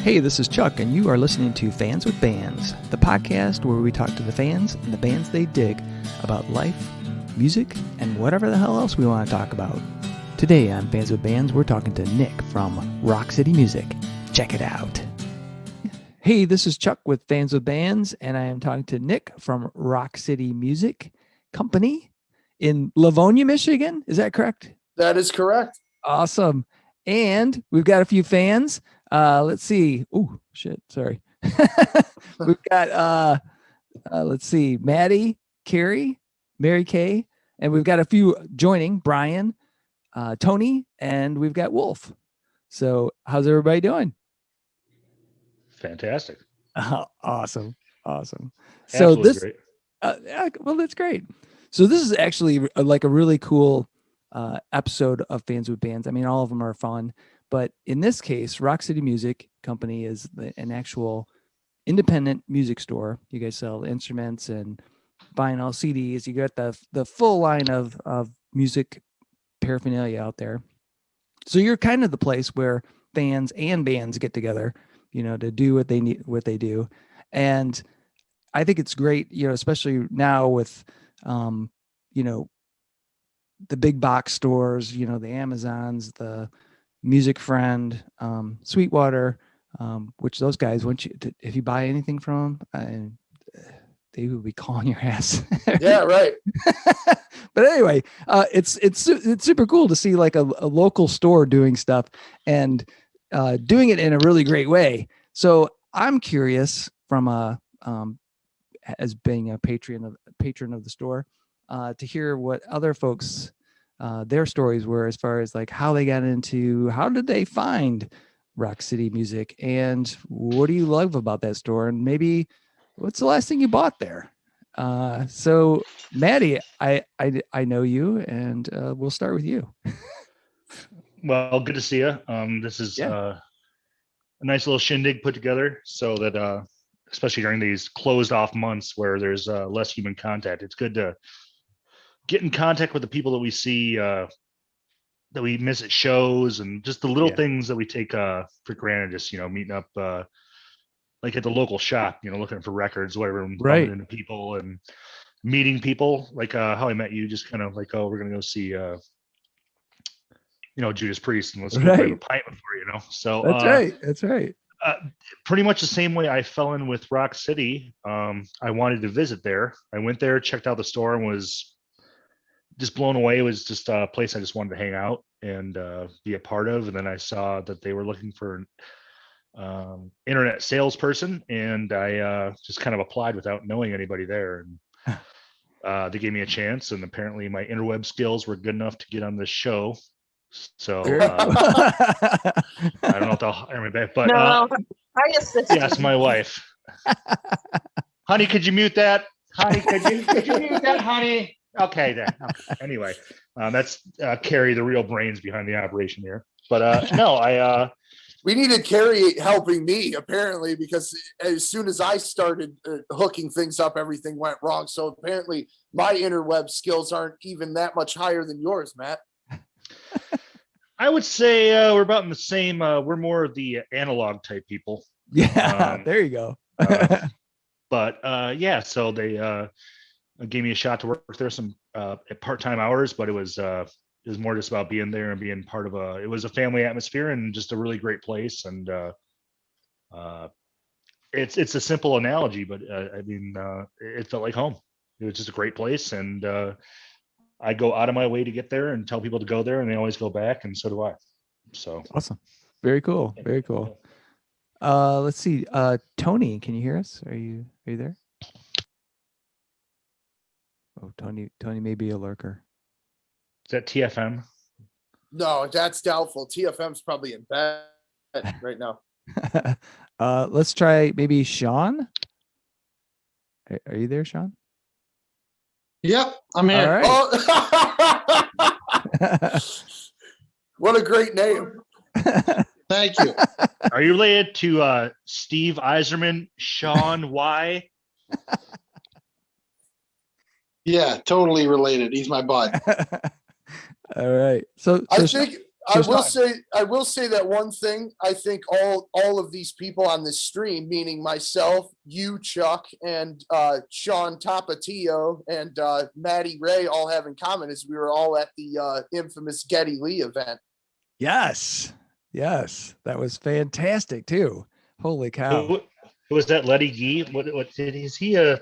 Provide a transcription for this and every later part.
Hey, this is Chuck, and you are listening to Fans with Bands, the podcast where we talk to the fans and the bands they dig about life, music, and whatever the hell else we want to talk about. Today on Fans with Bands, we're talking to Nick from Rock City Music. Check it out. Hey, this is Chuck with Fans with Bands, and I am talking to Nick from Rock City Music Company in Livonia, Michigan. Is that correct? That is correct. Awesome. And we've got a few fans. Let's see. Oh, shit. Sorry. We've got, let's see, Matty, Cari, Mary Kay, and we've got a few joining, Brian, Tony, and we've got Wolf. So how's everybody doing? Fantastic. Awesome. So Absolutely this, great. Well, that's great. So this is actually like a really cool episode of Fans with Bands. I mean, all of them are fun. But in this case, Rock City Music Company is an actual independent music store. You guys sell instruments and vinyl, CDs. You got the full line of music paraphernalia out there. So you're kind of the place where fans and bands get together, to do what they need, what they do. And I think it's great, especially now with, the big box stores, the Amazons, the Music Friend, Sweetwater, which those guys, if you buy anything from them, they will be calling your ass. Yeah, right. But anyway, it's super cool to see like a local store doing stuff and doing it in a really great way. So I'm curious from as being a patron of the store, to hear what other folks their stories were as far as like how did they find Rock City Music, and what do you love about that store, and maybe what's the last thing you bought there? So Matty, I know you, and we'll start with you. Well, good to see you. This is a nice little shindig put together so that especially during these closed off months where there's less human contact, it's good to get in contact with the people that we see that we miss at shows, and just the little things that we take for granted, just meeting up like at the local shop, looking for records, whatever, and bumping into people and meeting people, like how I met you, just kind of like, oh, we're gonna go see Judas Priest, and let's go grab a pint before, so that's right. Pretty much the same way I fell in with Rock City. I wanted to visit there. I went there, checked out the store, and was just blown away. It was just a place I just wanted to hang out and be a part of. And then I saw that they were looking for an internet salesperson, and I just kind of applied without knowing anybody there. And they gave me a chance, and apparently my interweb skills were good enough to get on this show. So I don't know if they'll hire me back, but yes, my wife. Honey, could you mute that? Honey, could you mute that, honey? Okay, then. Okay. Anyway, that's Cari, the real brains behind the operation here. But no, we needed Cari helping me, apparently, because as soon as I started hooking things up, everything went wrong. So apparently my interweb skills aren't even that much higher than yours, Matt. I would say we're about in the same. We're more of the analog type people. Yeah, there you go. But so they gave me a shot to work there some at part-time hours, but it was more just about being there and being part of it was a family atmosphere and just a really great place. And it's a simple analogy, but it felt like home. It was just a great place, and I go out of my way to get there and tell people to go there, and they always go back, and so do I. So awesome. Very cool. Very cool. Let's see. Tony, can you hear us? Are you there? Oh, Tony may be a lurker. Is that TFM? No, that's doubtful. TFM's probably in bed right now. Let's try maybe Sean. Are you there, Sean? Yep, I'm here. All right. Oh. What a great name. Thank you. Are you related to Steve Eiserman, Sean Y? Yeah, totally related. He's my bud. All right. So I think I will say that one thing. I think all of these people on this stream, meaning myself, you, Chuck, and Sean Tapatio and Matty Ray, all have in common is we were all at the infamous Geddy Lee event. Yes, that was fantastic too. Holy cow! Who was that? Letty Gee? What did is he? I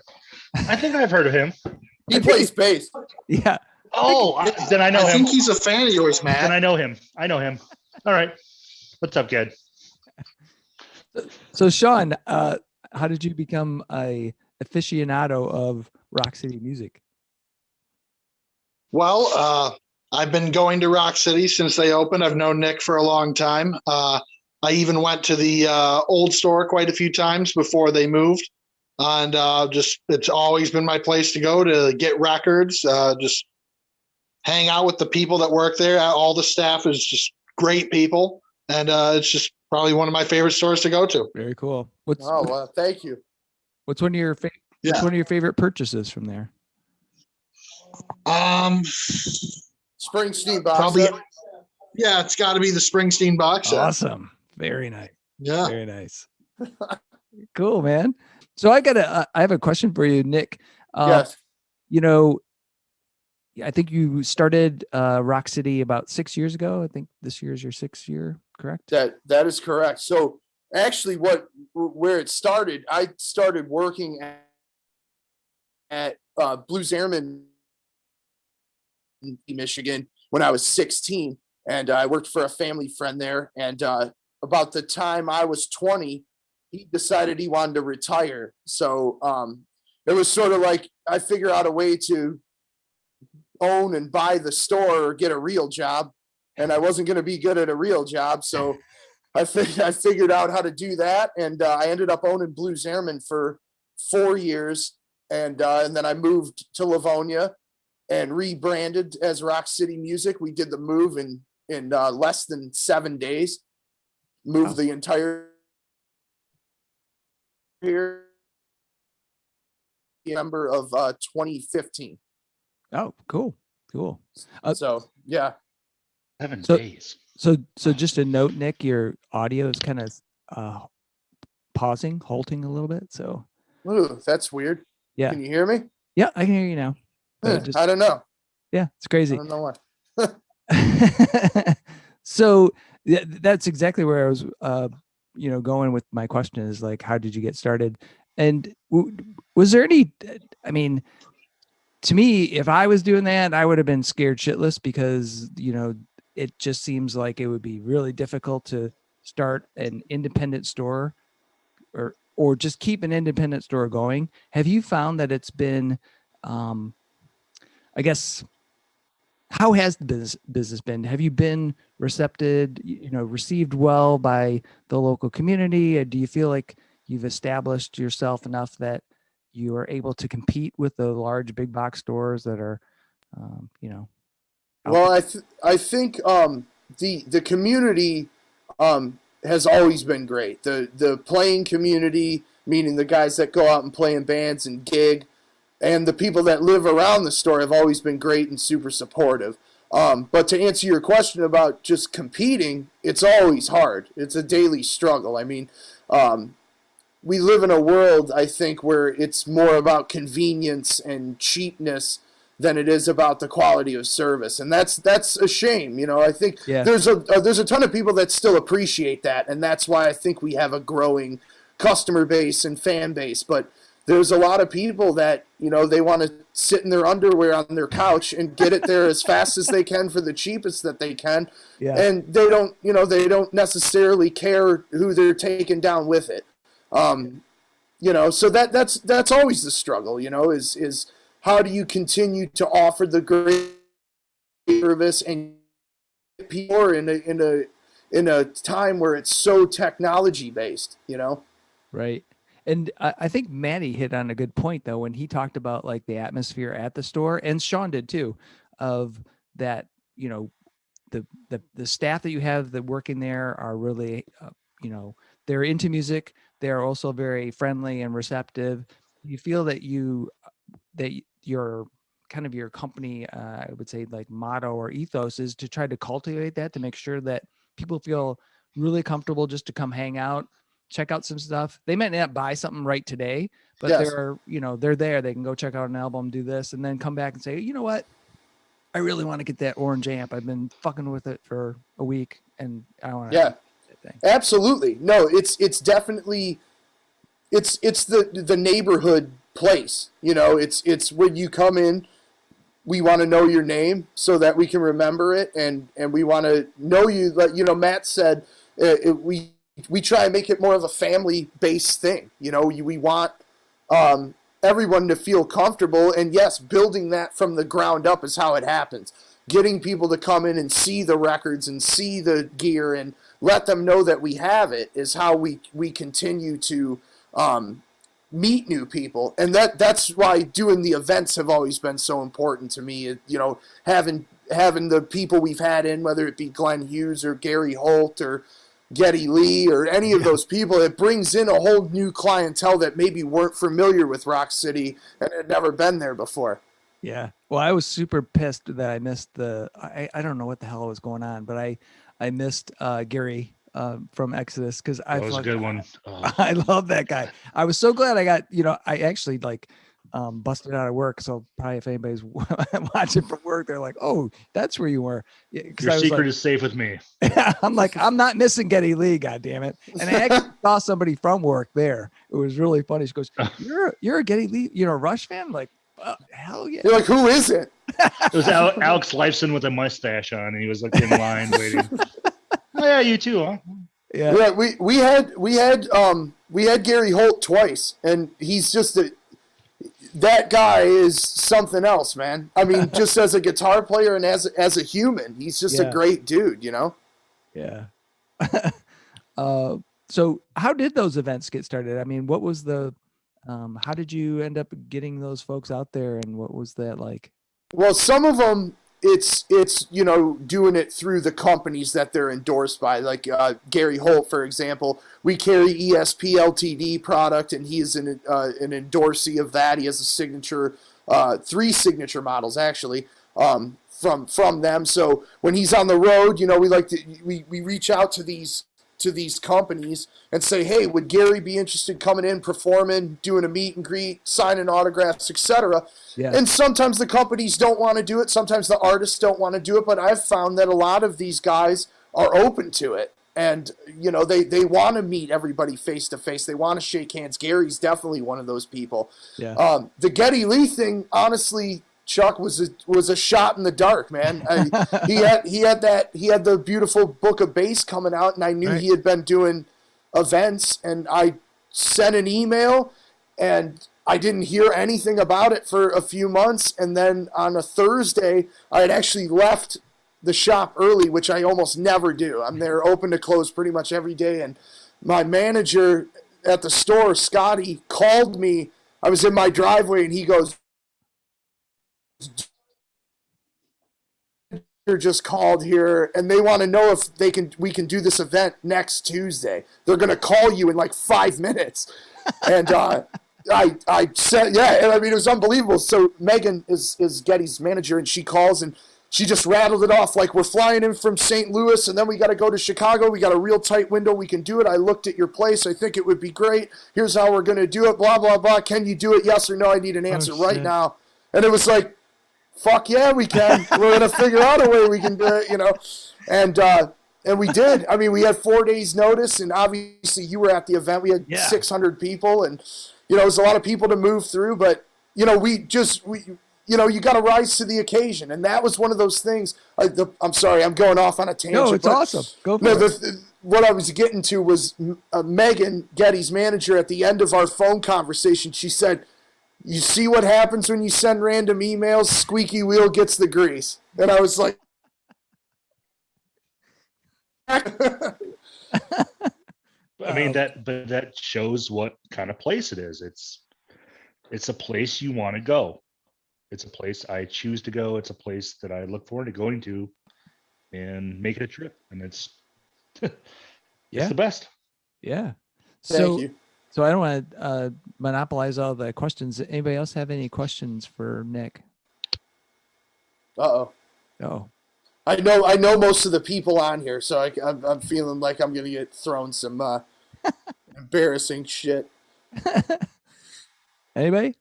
think I've heard of him. He plays bass. Yeah. Oh, then I know him. I think he's a fan of yours, Matt. Then I know him. All right. What's up, Ged? So Sean, how did you become a aficionado of Rock City music? Well, I've been going to Rock City since they opened. I've known Nick for a long time. I even went to the old store quite a few times before they moved. And it's always been my place to go to get records, just hang out with the people that work there. All the staff is just great people. And it's just probably one of my favorite stores to go to. Very cool. Thank you. What's one of your favorite purchases from there? Springsteen box. Probably, yeah, it's got to be the Springsteen box set. Awesome. Very nice. Yeah. Very nice. Cool, man. So I have a question for you, Nick. Yes. I think you started Rock City about 6 years ago. I think this year is your 6th year, correct? That is correct. So actually where it started, I started working at Blues Airmen in Michigan when I was 16. And I worked for a family friend there. And about the time I was 20, he decided he wanted to retire. So it was sort of like I figured out a way to own and buy the store or get a real job. And I wasn't going to be good at a real job. So I figured out how to do that. And I ended up owning Blues Airmen for 4 years. And then I moved to Livonia and rebranded as Rock City Music. We did the move in less than 7 days, moved the entire here November of 2015. Oh, cool. So yeah. 7 days. So just a note, Nick, your audio is kind of halting a little bit. So Ooh, that's weird. Yeah. Can you hear me? Yeah, I can hear you now. I don't know. Yeah, it's crazy. I don't know why. So that's exactly where I was going with my question is like, how did you get started? And was there any, I mean, to me, if I was doing that, I would have been scared shitless because, it just seems like it would be really difficult to start an independent store or just keep an independent store going. Have you found that it's been, I guess, how has the business been? Have you been received well by the local community? Or do you feel like you've established yourself enough that you are able to compete with the large big box stores that are, Well, I think the community has always been great. The playing community, meaning the guys that go out and play in bands and gig, and the people that live around the store have always been great and super supportive. But to answer your question about just competing, it's always hard. It's a daily struggle. I mean, we live in a world, I think, where it's more about convenience and cheapness than it is about the quality of service, and that's a shame. I think there's a ton of people that still appreciate that, and that's why I think we have a growing customer base and fan base. But there's a lot of people that they want to sit in their underwear on their couch and get it there as fast as they can for the cheapest that they can, and they don't necessarily care who they're taking down with it. So that's always the struggle. Is how do you continue to offer the great service and people in a time where it's so technology based, Right. And I think Matty hit on a good point though, when he talked about like the atmosphere at the store, and Sean did too, of that, the staff that you have that working there are really, they're into music. They're also very friendly and receptive. You feel that your kind of your company, I would say like motto or ethos is to try to cultivate that, to make sure that people feel really comfortable just to come hang out, check out some stuff. They might not buy something right today, but Yes. they're, you know, they're there. They can go check out an album, do this, and then come back and say, you know what? I really want to get that orange amp. I've been fucking with it for a week and I want to. Yeah, absolutely. No, it's definitely, it's the neighborhood place. You know, it's when you come in, we want to know your name so that we can remember it, and we want to know you. Like, you know, Matt said, we try and make it more of a family based thing. You know, we want everyone to feel comfortable, and yes, building that from the ground up is how it happens. Getting people to come in and see the records and see the gear and let them know that we have it is how we continue to meet new people. And that's why doing the events have always been so important to me. You know, having the people we've had in, whether it be Glenn Hughes or Gary Holt or Geddy Lee or any of those people, it brings in a whole new clientele that maybe weren't familiar with Rock City and had never been there before. Yeah. Well, I was super pissed that I missed I don't know what the hell was going on, but I missed Gary from Exodus because That was a good one. Oh. I love that guy. I was so glad I got, you know, I actually like busted out of work. So probably if anybody's watching from work, they're like, oh, that's where you were. Yeah, your secret is safe with me. I'm like, I'm not missing Geddy Lee, God damn it. And I actually saw somebody from work there. It was really funny. She goes, you're a Geddy Lee, you know, Rush fan? I'm like, oh, hell yeah. You're like, who is it? It was Alex Lifeson with a mustache on, and he was like in line waiting. Oh yeah, you too, huh? Yeah, we had Gary Holt twice, and he's just that guy is something else, man. I mean, just as a guitar player and as a human, he's just a great dude, you know? Yeah. So how did those events get started? I mean, what was how did you end up getting those folks out there, and what was that like? Well, some of them, it's you know, doing it through the companies that they're endorsed by, like Gary Holt, for example. We carry ESP Ltd product, and he is an endorsee of that. He has a signature, 3 signature models actually, from them. So when he's on the road, you know, we reach out to these companies and say, hey, would Gary be interested in coming in, performing, doing a meet and greet, signing autographs, etc. Yeah. And sometimes the companies don't want to do it. Sometimes the artists don't want to do it. But I've found that a lot of these guys are open to it. And, you know, they want to meet everybody face to face. They want to shake hands. Gary's definitely one of those people. Yeah. The Geddy Lee thing, honestly, Chuck, was a shot in the dark, man. He had the beautiful book of bass coming out, and I knew he had been doing events, and I sent an email, and I didn't hear anything about it for a few months, and then on a Thursday, I had actually left the shop early, which I almost never do. I'm there open to close pretty much every day, and my manager at the store, Scotty, called me. I was in my driveway, and he goes, just called here and they want to know if we can do this event next Tuesday. They're going to call you in like 5 minutes. And I said, yeah, and I mean, it was unbelievable. So Megan is Geddy's manager, and she calls and she just rattled it off like, we're flying in from St. Louis, and then we got to go to Chicago. We got a real tight window. We can do it. I looked at your place. I think it would be great. Here's how we're going to do it. Blah, blah, blah. Can you do it? Yes or no? I need an answer right now. And it was like, fuck yeah, we can. We're going to figure out a way we can do it, you know. And we did. I mean, we had 4 days notice, and obviously you were at the event. We had 600 people, and, you know, it was a lot of people to move through. But, you know, you know, you got to rise to the occasion. And that was one of those things. I'm sorry, I'm going off on a tangent. No, it's awesome. Go for it. What I was getting to was Megan, Geddy's manager, at the end of our phone conversation, she said, you see what happens when you send random emails? Squeaky wheel gets the grease. And I was like, I mean, that shows what kind of place it is. It's a place you want to go. It's a place I choose to go. It's a place that I look forward to going to and make it a trip. And it's the best. Yeah. Thank you. So I don't want to monopolize all the questions. Anybody else have any questions for Nick? Uh-oh. Oh, I know most of the people on here, so I'm feeling like I'm gonna get thrown some embarrassing shit. anybody?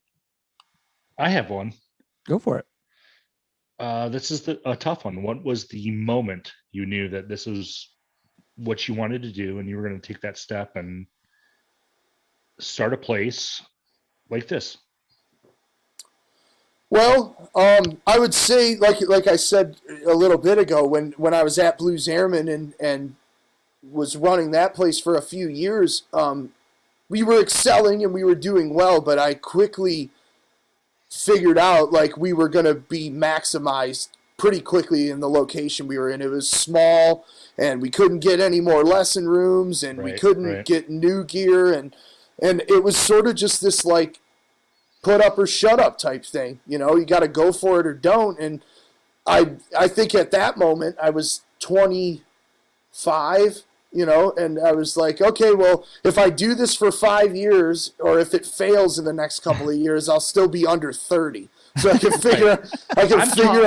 I have one. Go for it. This is a tough one. What was the moment you knew that this was what you wanted to do and you were going to take that step and start a place like this? Well, I would say, like I said a little bit ago, when I was at Blues Airmen and was running that place for a few years, we were excelling and we were doing well, but I quickly figured out like we were going to be maximized pretty quickly in the location we were in. It was small, and we couldn't get any more lesson rooms, and we couldn't get new gear, and it was sort of just this like put up or shut up type thing. You know, you got to go for it or don't. And I think at that moment I was 25, you know, and I was like, okay, well, if I do this for 5 years, or if it fails in the next couple of years, I'll still be under 30. So I can figure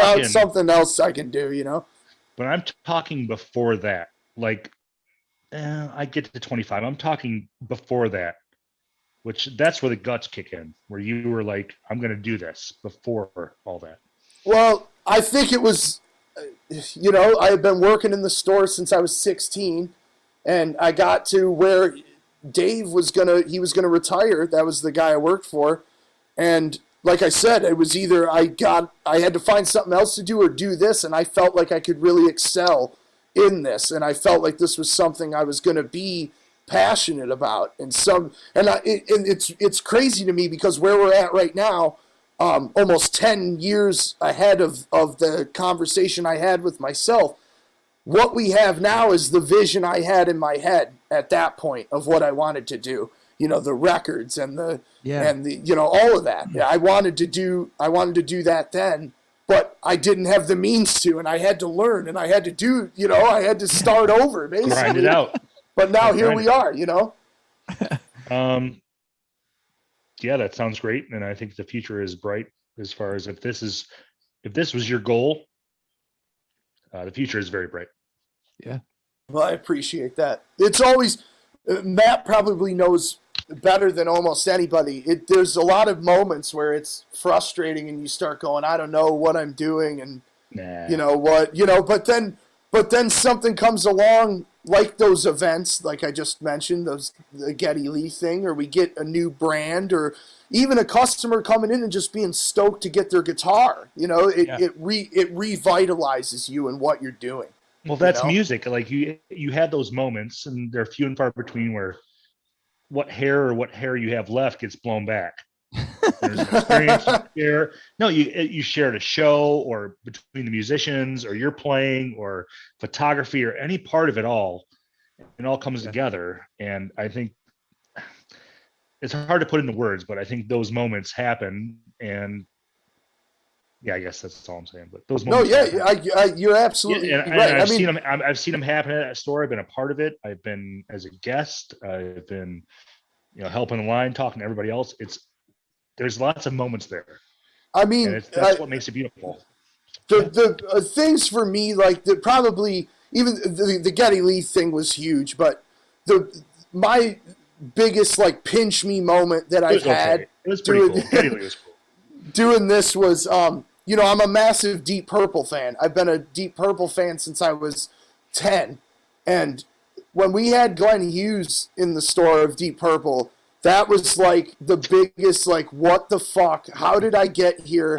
out something else I can do, you know. But I'm talking before that. Like, I get to 25. I'm talking before that, which that's where the guts kick in, where you were like, I'm going to do this before all that. Well, I think it was, you know, I had been working in the store since I was 16, and I got to where Dave was going to retire. That was the guy I worked for. And like I said, it was either I had to find something else to do or do this, and I felt like I could really excel in this, and I felt like this was something I was going to be passionate about. It's crazy to me because where we're at right now, almost 10 years ahead of the conversation I had with myself, what we have now is the vision I had in my head at that point of what I wanted to do. You know, the records and the you know, all of that. Yeah, I wanted to do that then, but I didn't have the means to, and I had to learn, and I had to do, you know, I had to start over basically. Grind it out. But now here we are, you know. Yeah, that sounds great, and I think the future is bright as far as if this was your goal, the future is very bright. Yeah. Well, I appreciate that. It's always Matt probably knows better than almost anybody. There's a lot of moments where it's frustrating, and you start going, I don't know what I'm doing, and you know what, you know. But then something comes along, like those events, like I just mentioned, the Geddy Lee thing, or we get a new brand, or even a customer coming in and just being stoked to get their guitar. You know, it revitalizes you and what you're doing. Well, that's music. Like you have those moments, and they're few and far between, where what hair you have left gets blown back. There's an experience you share. No, you shared a show, or between the musicians, or you're playing, or photography, or any part of it all. It all comes together, and I think it's hard to put into words, but I think those moments happen, and yeah, I guess that's all I'm saying. But those moments. No, yeah, you're absolutely right. I've seen them happen at that store. I've been a part of it. I've been as a guest. I've been, you know, helping the line, talking to everybody else. There's lots of moments there. I mean, that's what makes it beautiful. The things for me, like probably even the Geddy Lee thing was huge, but my biggest like pinch me moment that I've had. It was pretty cool. Geddy Lee was cool. Doing this was, you know, I'm a massive Deep Purple fan. I've been a Deep Purple fan since I was 10. And when we had Glenn Hughes in the store of Deep Purple, that was like the biggest, like, what the fuck? How did I get here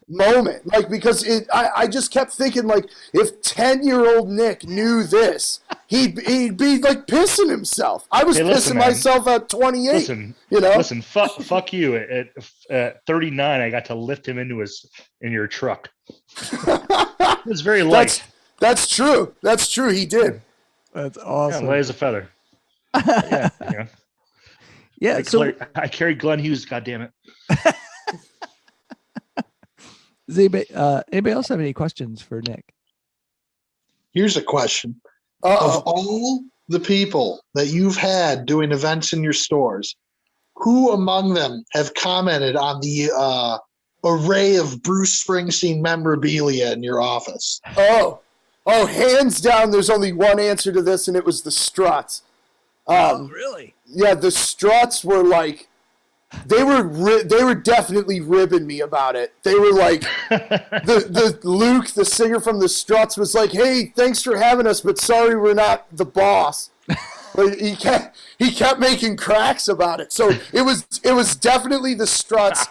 moment? Like, because I just kept thinking, like, if 10-year-old Nick knew this, he'd be like pissing himself. I was pissing myself at 28. Listen, you know? Listen, fuck you. At 39, I got to lift him in your truck. It was very light. That's true. That's true. He did. That's awesome. Yeah, light as a feather. Yeah. Yeah. I carried Glenn Hughes. God damn it. Does anybody else have any questions for Nick? Here's a question. Of all the people that you've had doing events in your stores, who among them have commented on the array of Bruce Springsteen memorabilia in your office? Oh, hands down, there's only one answer to this, and it was the Struts. Really? Yeah, the Struts were like, they were definitely ribbing me about it. They were like, the Luke, the singer from the Struts, was like, "Hey, thanks for having us, but sorry we're not the boss." But he kept making cracks about it. So it was definitely the Struts.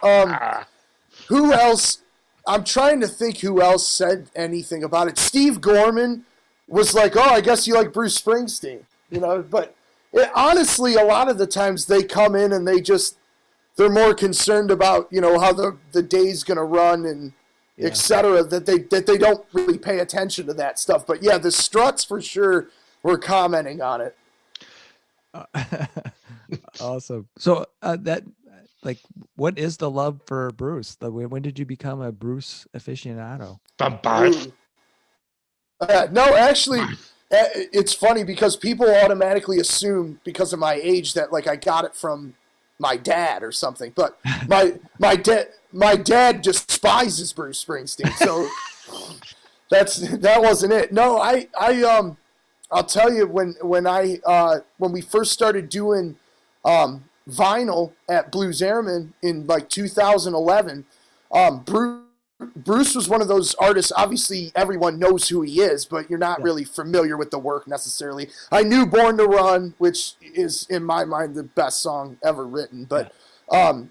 Who else? I'm trying to think who else said anything about it. Steve Gorman was like, "Oh, I guess you like Bruce Springsteen," But honestly, a lot of the times they come in and they're more concerned about how the day's gonna run and etc. That they don't really pay attention to that stuff. But yeah, the Struts for sure were commenting on it. Awesome. So what is the love for Bruce? When did you become a Bruce aficionado? No, actually, it's funny because people automatically assume because of my age that like I got it from my dad or something, but my dad despises Bruce Springsteen, so that wasn't it. No, I'll tell you when we first started doing vinyl at Blues Airmen in like 2011, Bruce was one of those artists. Obviously, everyone knows who he is, but you're not really familiar with the work necessarily. I knew "Born to Run," which is in my mind the best song ever written. But and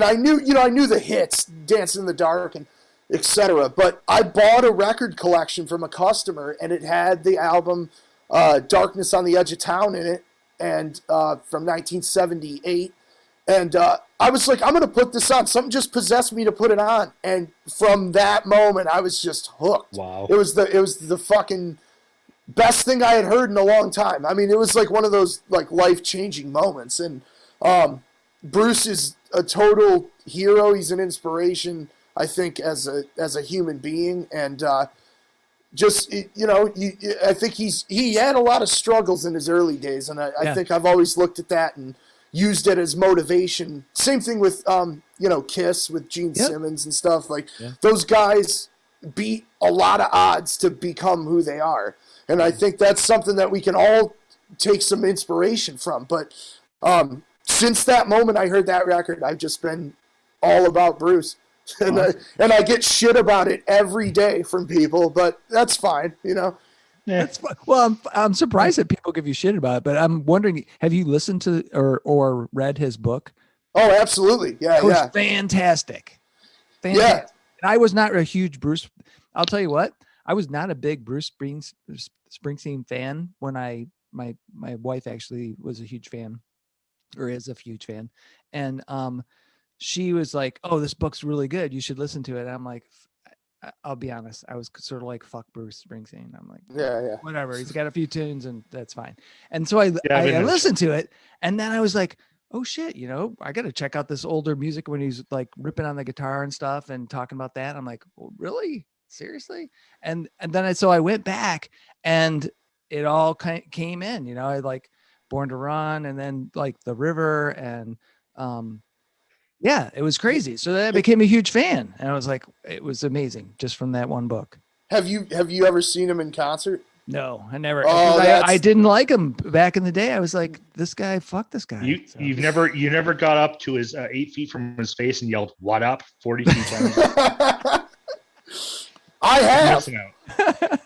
I knew the hits, "Dance in the Dark" and etc. But I bought a record collection from a customer, and it had the album "Darkness on the Edge of Town" in it, and from 1978. And I was like, I'm going to put this on. Something just possessed me to put it on. And from that moment, I was just hooked. Wow. It was the fucking best thing I had heard in a long time. I mean, it was like one of those like life-changing moments. And Bruce is a total hero. He's an inspiration, I think, as a human being. And I think he had a lot of struggles in his early days. And I think I've always looked at that and used it as motivation. Same thing with Kiss with Gene Simmons and stuff. Like those guys beat a lot of odds to become who they are. And I think that's something that we can all take some inspiration from. But since that moment I heard that record, I've just been all about Bruce. And I get shit about it every day from people, but that's fine, Yeah. That's fun. Well, I'm surprised that people give you shit about it, but I'm wondering, have you listened to or read his book? Oh, absolutely. Yeah, it was fantastic. Yeah. And I was not a huge Bruce. I'll tell you what, I was not a big Bruce Springsteen fan when my wife actually was a huge fan, or is a huge fan, and she was like, "Oh, this book's really good. You should listen to it." And I'm like, I'll be honest, I was sort of like, fuck Bruce Springsteen. I'm like, whatever. He's got a few tunes and that's fine. And so I listened to it, and then I was like, oh shit, I got to check out this older music when he's like ripping on the guitar and stuff and talking about that. I'm like, oh, really? Seriously? And then I went back and it all came in, I like Born to Run and then like The River and, yeah, it was crazy. So then I became a huge fan, and I was like, it was amazing just from that one book. Have you ever seen him in concert? No, I never. Oh, I didn't like him back in the day. I was like, this guy, fuck this guy. You never got up to his 8 feet from his face and yelled, "What up?" 40 feet down. I have.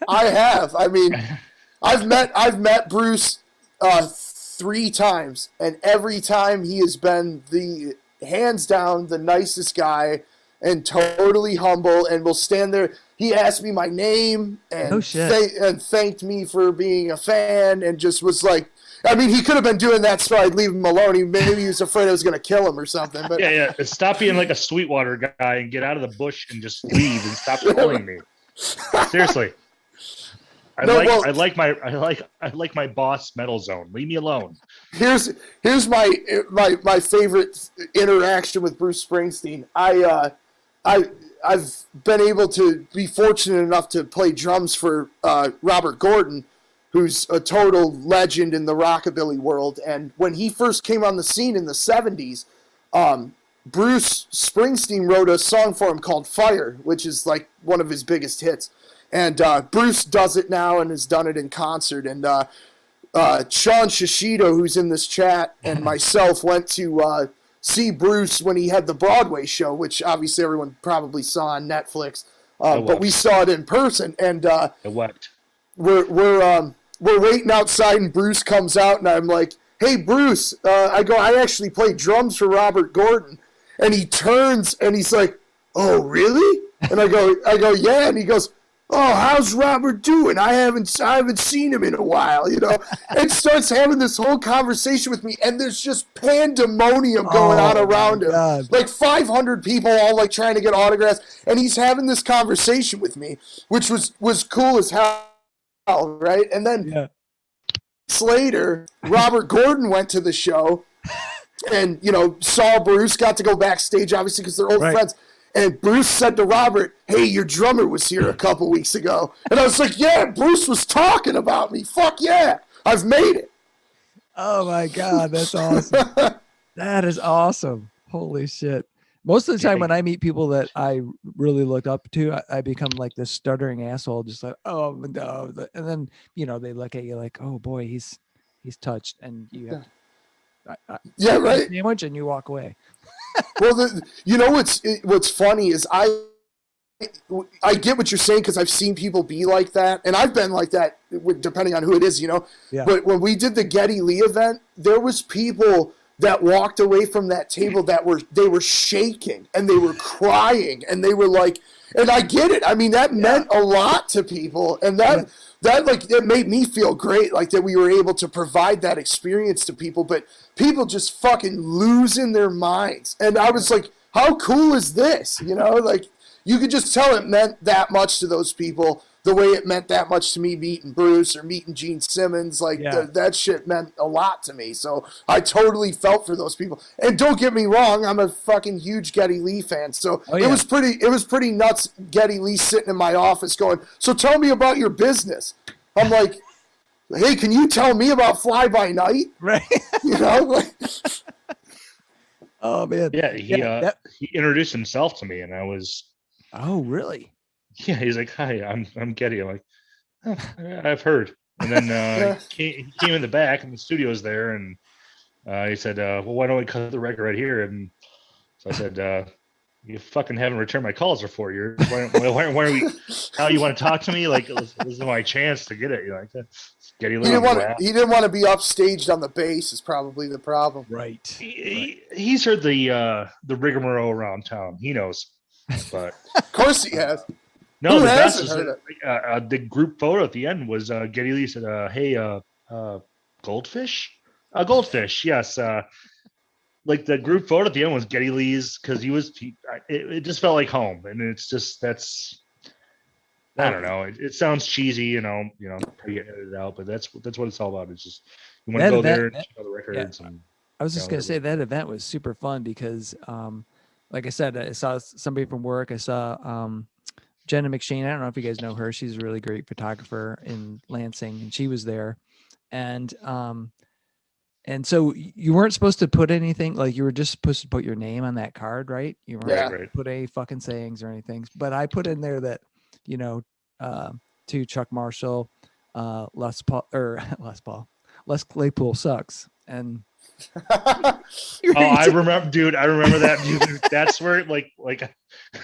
I have. I mean, I've met Bruce 3 times, and every time he has been hands down the nicest guy and totally humble, and will stand there. He asked me my name and thanked me for being a fan, and just was like, I mean, he could have been doing that so I'd leave him alone. Maybe he was afraid I was going to kill him or something. But yeah. Stop being like a Sweetwater guy and get out of the bush and just leave and stop killing me. Seriously. I like my boss metal zone. Leave me alone. Here's my favorite interaction with Bruce Springsteen. I've been able to be fortunate enough to play drums for Robert Gordon, who's a total legend in the rockabilly world. And when he first came on the scene in the 70s, Bruce Springsteen wrote a song for him called Fire, which is like one of his biggest hits. And Bruce does it now and has done it in concert. And Sean Shishido, who's in this chat, and myself went to see Bruce when he had the Broadway show, which obviously everyone probably saw on Netflix. But we saw it in person. And we're waiting outside, and Bruce comes out, and I'm like, "Hey, Bruce," I actually play drums for Robert Gordon. And he turns, and he's like, "Oh, really?" And I go, "Yeah." And he goes, "Oh, how's Robert doing? I haven't seen him in a while, you know." And starts having this whole conversation with me, and there's just pandemonium going on around him. God. Like 500 people all like trying to get autographs, and he's having this conversation with me, which was cool as hell, right? And then later, Robert Gordon went to the show and, you know, saw Bruce, got to go backstage, obviously, because they're old friends. And Bruce said to Robert, "Hey, your drummer was here a couple weeks ago." And I was like, "Yeah, Bruce was talking about me. Fuck yeah, I've made it." Oh, my God. That's awesome. That is awesome. Holy shit. Most of the time when I meet people that I really look up to, I become like this stuttering asshole, just like, "Oh, no." And then, you know, they look at you like, "Oh, boy, he's touched." And you have right. Sandwich and you walk away. Well, you know what's funny is I get what you're saying, because I've seen people be like that, and I've been like that depending on who it is, you know. Yeah. But when we did the Geddy Lee event, there was people that walked away from that table that they were shaking and they were crying and they were like, and I get it. I mean, that meant a lot to people, and that like, it made me feel great, like that we were able to provide that experience to people. But people just fucking losing their minds, and I was like, how cool is this? You know, like, you could just tell it meant that much to those people, the way it meant that much to me meeting Bruce or meeting Gene Simmons. Like, that shit meant a lot to me. So I totally felt for those people. And don't get me wrong, I'm a fucking huge Geddy Lee fan. So it was pretty nuts. Geddy Lee sitting in my office going, "So tell me about your business." I'm like, "Hey, can you tell me about Fly By Night?" Right. You know? Like, oh, man. Yeah, he introduced himself to me, and I was, "Oh, really?" Yeah, he's like, "Hi, I'm Geddy." I'm like, "Oh, I've heard." And then he came in the back, and the studio's there, and he said, "Well, why don't we cut the record right here?" And so I said, "You fucking haven't returned my calls for 4 years. Why are we? How you want to talk to me? Like, this is my chance to get it." You know, like that. Geddy Lee. He didn't want to be upstaged on the bass is probably the problem. Right. He's heard the rigmarole around town. He knows, but of course he has. No, Who the best hasn't is heard it? The group photo at the end was Geddy Lee said, "Hey, goldfish? A goldfish, yes." Like, the group photo at the end was Geddy Lee's, because it just felt like home, and it's just, I don't know. It sounds cheesy, you know, probably get edited out, but that's what it's all about. It's just, you want to go there and check out the records. Yeah. And, I was just going to say that event was super fun because, like I said, I saw somebody from work. I saw Jenna McShane. I don't know if you guys know her. She's a really great photographer in Lansing, and she was there. And so you weren't supposed to put anything, like, you were just supposed to put your name on that card, right? You weren't supposed to put any fucking sayings or anything. But I put in there that, you know, to Chuck Marshall, Les Claypool sucks. And I remember that, dude. That's where, like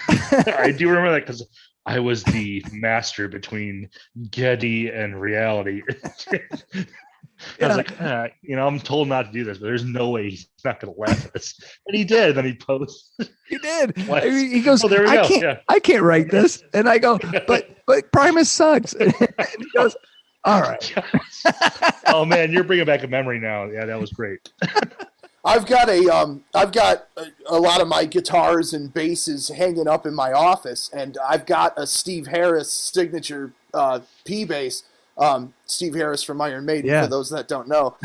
I do remember that, because I was the master between Geddy and reality. I was like, I'm told not to do this, but there's no way he's not going to laugh at this. And he did. Then he posted. He did. He goes, "Oh, there we go. I can't write this." And I go, but Primus sucks. And he goes, "All right." Oh man, you're bringing back a memory now. Yeah, that was great. I've got a lot of my guitars and basses hanging up in my office, and I've got a Steve Harris signature P bass. Steve Harris from Iron Maiden, for those that don't know.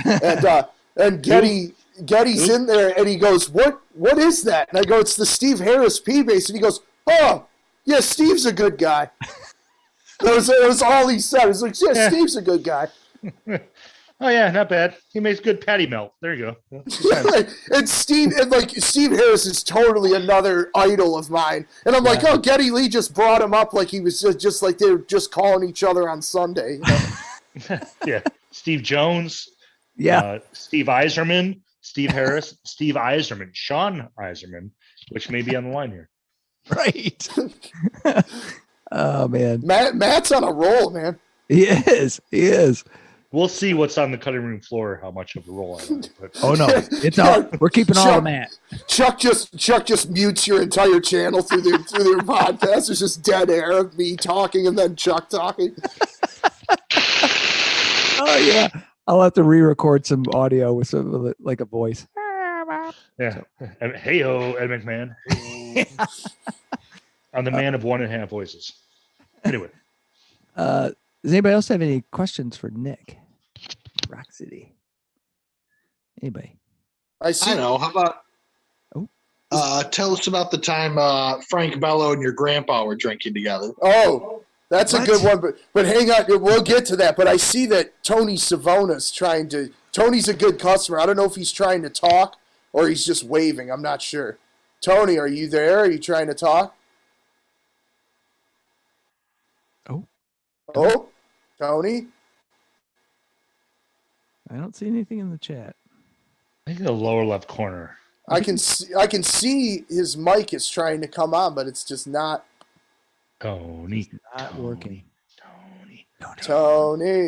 And Geddy's in there, and he goes, what is that? And I go, "It's the Steve Harris P bass." And he goes, "Oh, yeah, Steve's a good guy." That was all he said. He was like, "Yeah, Steve's a good guy." Oh yeah, not bad. He makes good patty melt. There you go. And Steve Harris is totally another idol of mine. And I'm like, oh, Geddy Lee just brought him up like he was just like they were just calling each other on Sunday. You know? Yeah. Steve Jones. Yeah. Steve Eiserman. Steve Harris. Steve Eiserman. Sean Eiserman, which may be on the line here. Right. Oh man. Matt's on a roll, man. He is. We'll see what's on the cutting room floor, how much of a role I want. But Oh no, it's all. We're keeping all of Matt. Chuck just mutes your entire channel through their podcast. There's just dead air of me talking and then Chuck talking. Oh yeah, I'll have to re-record some audio with like a voice. yeah. Hey ho, Ed McMahon. Hey-ho. I'm the man of 1.5 voices. Anyway. Does anybody else have any questions for Nick? Rock City. Anybody? I see. I know. How about tell us about the time Frank Bello and your grandpa were drinking together. Oh, that's a good one. But hang on, we'll get to that. But I see that Tony Savona's trying to. Tony's a good customer. I don't know if he's trying to talk or he's just waving. I'm not sure. Tony, are you there? Are you trying to talk? Oh, Tony. I don't see anything in the chat. I think the lower left corner. I can see his mic is trying to come on, but it's just not. It's not working. Tony.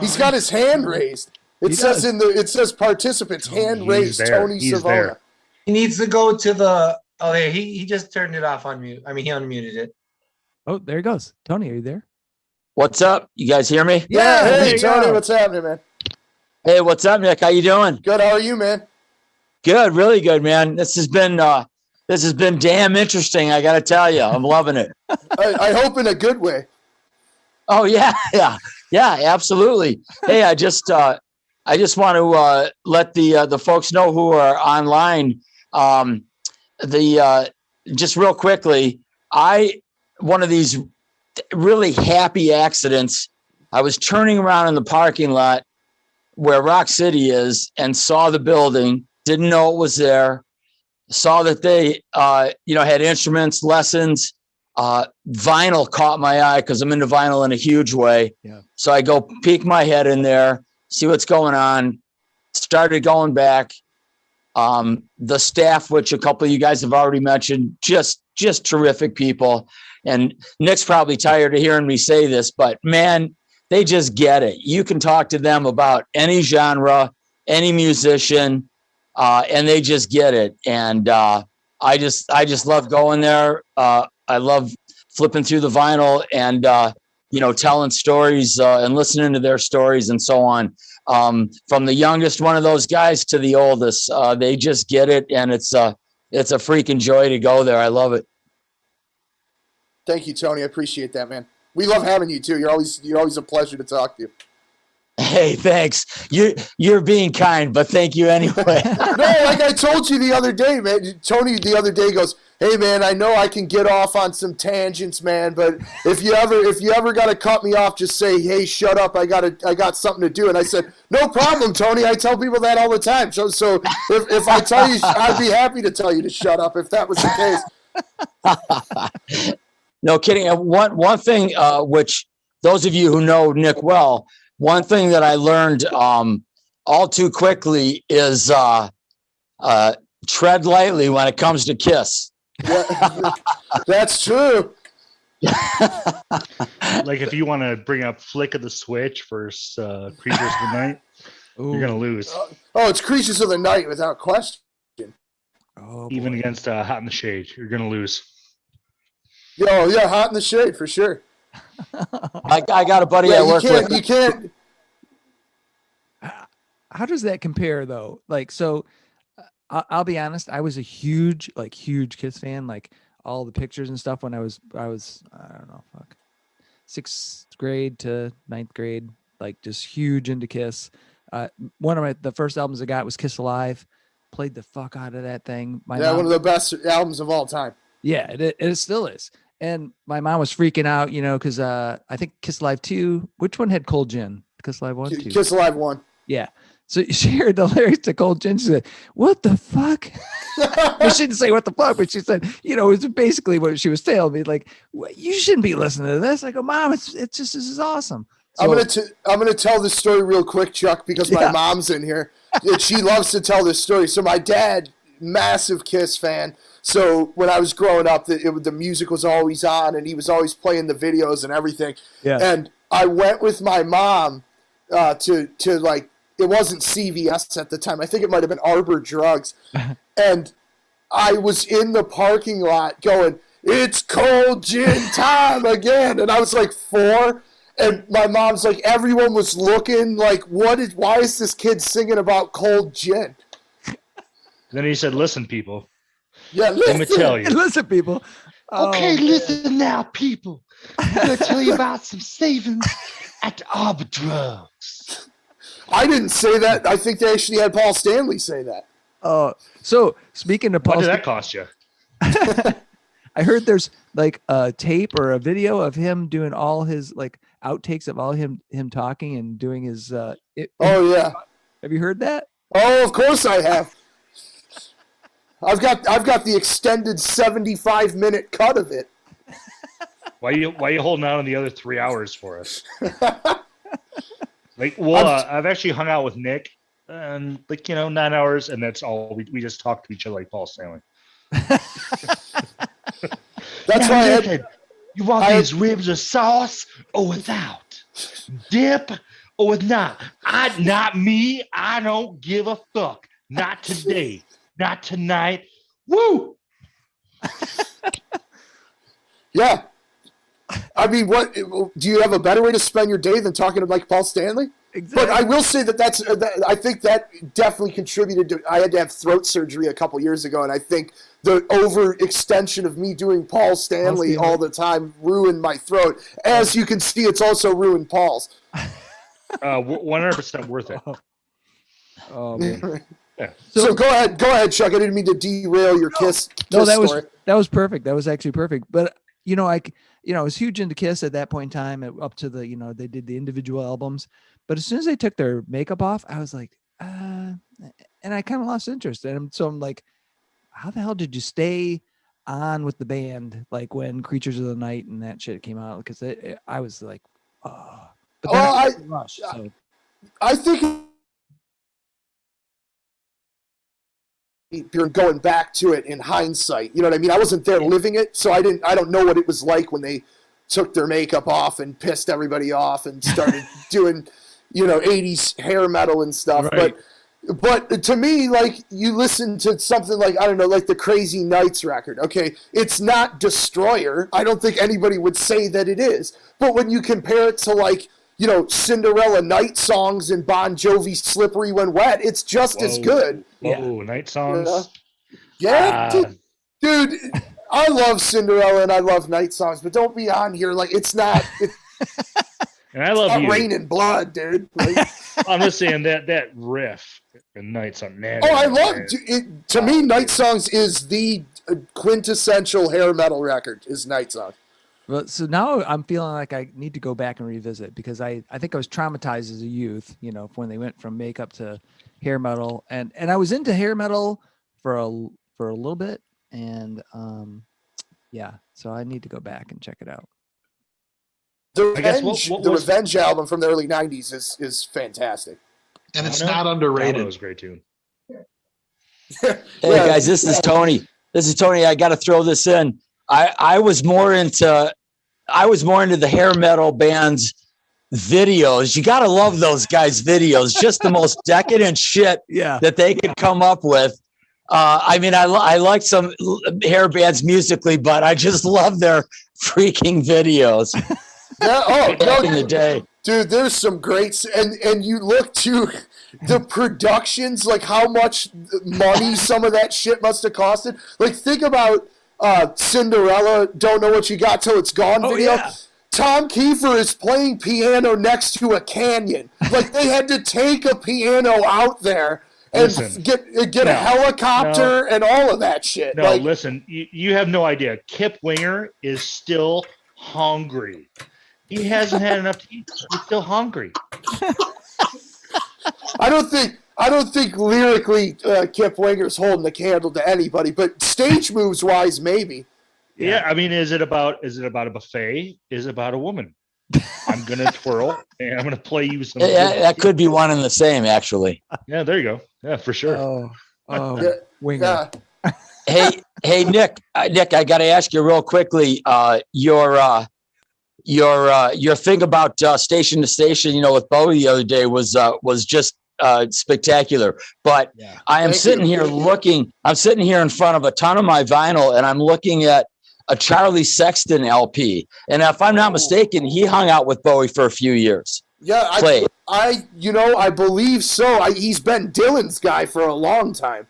He's got his hand raised. It says participants hand raised. Tony Savona. He needs to go to the. Oh, there. He just turned it off on mute. I mean, he unmuted it. Oh, there he goes. Tony, are you there? What's up? You guys hear me? Yeah. Hey, Tony. What's happening, man? Hey, what's up, Nick? How you doing? Good. How are you, man? Good. Really good, man. This has been damn interesting. I got to tell you, I'm loving it. I hope in a good way. Oh yeah, absolutely. Hey, I just want to let the folks know who are online. Just real quickly, one of these really happy accidents. I was turning around in the parking lot where Rock City is and saw the building, didn't know it was there, saw that they, had instruments, lessons, vinyl caught my eye because I'm into vinyl in a huge way. Yeah. So I go peek my head in there, see what's going on, started going back. The staff, which a couple of you guys have already mentioned, just terrific people. And Nick's probably tired of hearing me say this, but man, they just get it. You can talk to them about any genre, any musician, and they just get it. And I just love going there. I love flipping through the vinyl and telling stories and listening to their stories and so on. From the youngest one of those guys to the oldest, they just get it, and it's a freaking joy to go there. I love it. Thank you, Tony. I appreciate that, man. We love having you too. You're always a pleasure to talk to. Hey, thanks. You're being kind, but thank you anyway. No, like I told you the other day, man. Tony the other day goes, "Hey, man, I know I can get off on some tangents, man, but if you ever got to cut me off, just say, hey, shut up. I got something to do." And I said, "No problem, Tony. I tell people that all the time. So if I tell you, I'd be happy to tell you to shut up if that was the case." No kidding. One thing, which those of you who know Nick well, one thing that I learned all too quickly is tread lightly when it comes to Kiss. Yeah, that's true. Like if you want to bring up Flick of the Switch versus Creatures of the Night, you're going to lose. It's Creatures of the Night without question. Oh, even against Hot in the Shade, you're going to lose. Yeah, Hot in the Shade for sure. I got a buddy I work with. You can't. How does that compare though? Like, so I'll be honest. I was a huge Kiss fan. Like all the pictures and stuff when I was I don't know, 6th grade to 9th grade. Like just huge into Kiss. One of the first albums I got was Kiss Alive. Played the fuck out of that thing. One of the best albums of all time. Yeah, it still is. And my mom was freaking out, because I think Kiss Alive 2, which one had Cold Gin? Kiss Alive 1, 2. Kiss Alive 1. Yeah. So she heard the lyrics to Cold Gin. She said, "What the fuck?" Well, she didn't say what the fuck, but she said, it was basically what she was telling me. Like, you shouldn't be listening to this. I go, Mom, it's just, this is awesome. So, I'm gonna tell this story real quick, Chuck, because my mom's in here. She loves to tell this story. So my dad, massive Kiss fan. So when I was growing up, the music was always on, and he was always playing the videos and everything. Yeah. And I went with my mom to like, it wasn't CVS at the time. I think it might have been Arbor Drugs. And I was in the parking lot going, "It's Cold Gin time again." And I was like 4. And my mom's like, everyone was looking like, why is this kid singing about Cold Gin? Then he said, "Listen, people. Yeah, Let me tell you. Listen, people. Okay, listen now, people. I'm going to tell you about some savings at Arbor Drugs." I didn't say that. I think they actually had Paul Stanley say that. So speaking of What Paul, did that cost you? I heard there's like a tape or a video of him doing all his like outtakes of all him talking and doing his. Oh yeah. Have you heard that? Oh, of course I have. I've got the extended 75-minute cut of it. Why you holding out on the other 3 hours for us? I've actually hung out with Nick and 9 hours, and that's all. We just talked to each other like Paul Stanley. That's why you want these ribs with sauce or without? Dip or with not? Not me. I don't give a fuck. Not today. Not tonight. Woo! Yeah. I mean, what do you have a better way to spend your day than talking to like Paul Stanley? Exactly. But I will say I think that definitely contributed to. I had to have throat surgery a couple years ago, and I think the overextension of me doing Paul Stanley all the time ruined my throat. As you can see, it's also ruined Paul's. 100% worth it. Oh man. Yeah. So go ahead, Chuck. I didn't mean to derail your Kiss story. That was perfect. That was actually perfect. But I was huge into Kiss at that point in time, up to the they did the individual albums. But as soon as they took their makeup off, I was like, and I kind of lost interest. And so I'm like, how the hell did you stay on with the band like when Creatures of the Night and that shit came out? Because I was like, oh. But then Rush, so. I think you're going back to it in hindsight. You know what I mean? I wasn't there living it, so I don't know what it was like when they took their makeup off and pissed everybody off and started doing, 80s hair metal and stuff. Right. But to me, like, you listen to something like, I don't know, like the Crazy Nights record. Okay, it's not Destroyer. I don't think anybody would say that it is. But when you compare it to like, Cinderella Night Songs and Bon Jovi's Slippery When Wet, it's just as good. Whoa, Night Songs. Yeah, dude, I love Cinderella and I love Night Songs, but don't be on here like it's not. And I love you. Raining blood, dude. Like, I'm just saying that riff in Night Song. I love it. To me, Night Songs is the quintessential hair metal record. Is Night Songs. Well, so now I'm feeling like I need to go back and revisit because I think I was traumatized as a youth, when they went from makeup to hair metal, and I was into hair metal for a little bit, and so I need to go back and check it out. The Revenge album from the early '90s is fantastic, and it's not underrated. That was a great tune. Hey guys, this is Tony. I got to throw this in. I was more into the hair metal bands videos. You got to love those guys' videos. Just the most decadent shit that they could come up with. I mean, I like some hair bands musically, but I just love their freaking videos. Back in the day. Dude, there's some great, and you look to the productions, like how much money some of that shit must have costed. Like, think about Cinderella, Don't Know What You Got Till It's Gone video. Yeah. Tom Kiefer is playing piano next to a canyon. Like, they had to take a piano out there and Listen, get a no, helicopter and all of that shit. No, listen, you have no idea. Kip Winger is still hungry. He hasn't had enough to eat. He's still hungry. I don't think lyrically Kip Winger's holding the candle to anybody, but stage moves wise, maybe. Yeah, I mean, is it about a buffet? Is it about a woman? I'm gonna twirl and I'm gonna play you some. That could be one and the same, actually. Yeah, there you go. Yeah, for sure. Oh, Winger. Hey, Nick, I got to ask you real quickly. Your thing about station to station, with Bowie the other day was just spectacular. But I am sitting here looking. I'm sitting here in front of a ton of my vinyl, and I'm looking at a Charlie Sexton LP. And if I'm not mistaken, he hung out with Bowie for a few years. Yeah, I believe so. He's been Dylan's guy for a long time.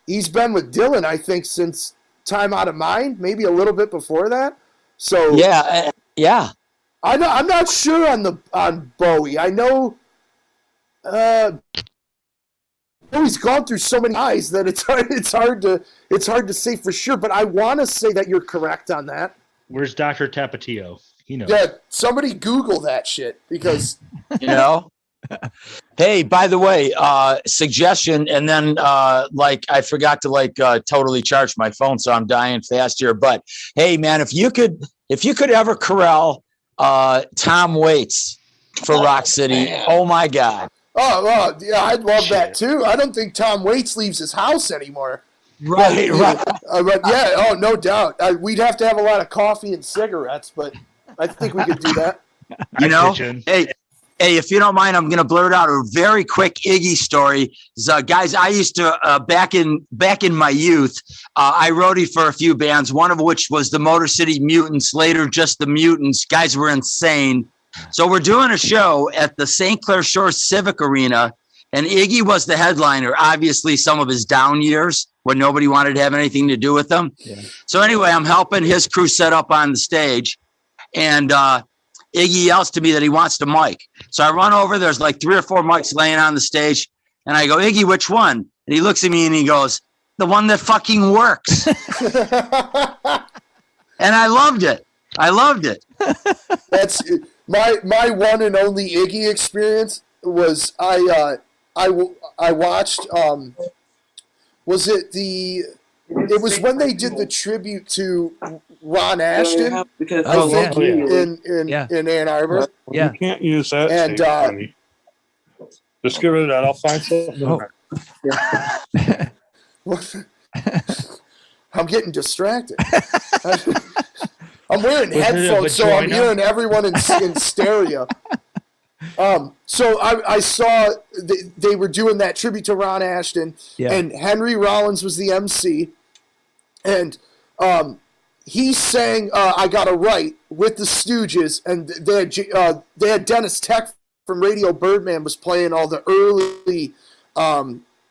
He's been with Dylan, I think, since Time Out of Mind, maybe a little bit before that. So yeah. I'm not sure on Bowie. I know Bowie's gone through so many guys that it's hard to say for sure. But I want to say that you're correct on that. Where's Dr. Tapatio? He knows. Yeah, somebody Google that shit because Hey, by the way, suggestion, and then I forgot to totally charge my phone, so I'm dying fast here. But hey, man, if you could ever corral Tom Waits for Rock City, oh my God. Oh, yeah, I'd love that too. I don't think Tom Waits leaves his house anymore. Right. But yeah, no doubt. We'd have to have a lot of coffee and cigarettes, but I think we could do that. Hey, if you don't mind, I'm going to blurt out a very quick Iggy story. So, guys, I used to back in my youth, I roadied for a few bands, one of which was the Motor City Mutants, later just the Mutants. Guys were insane. So we're doing a show at the St. Clair Shores Civic Arena, and Iggy was the headliner. Obviously, some of his down years when nobody wanted to have anything to do with him. Yeah. So anyway, I'm helping his crew set up on the stage, and Iggy yells to me that he wants the mic. So I run over. There's like 3 or 4 mics laying on the stage, and I go, Iggy, which one? And he looks at me and he goes, the one that fucking works. And I loved it. That's my one and only Iggy experience was I watched was it the it was when they did the tribute to Ron Ashton in Ann Arbor. You can't use that. And just get rid of that. I'll find something. I'm getting distracted. I'm wearing headphones, so I'm hearing everyone in stereo. So I saw they were doing that tribute to Ron Ashton, and Henry Rollins was the MC, and he sang "I Got a Right" with the Stooges, and they had Dennis Tech from Radio Birdman was playing all the early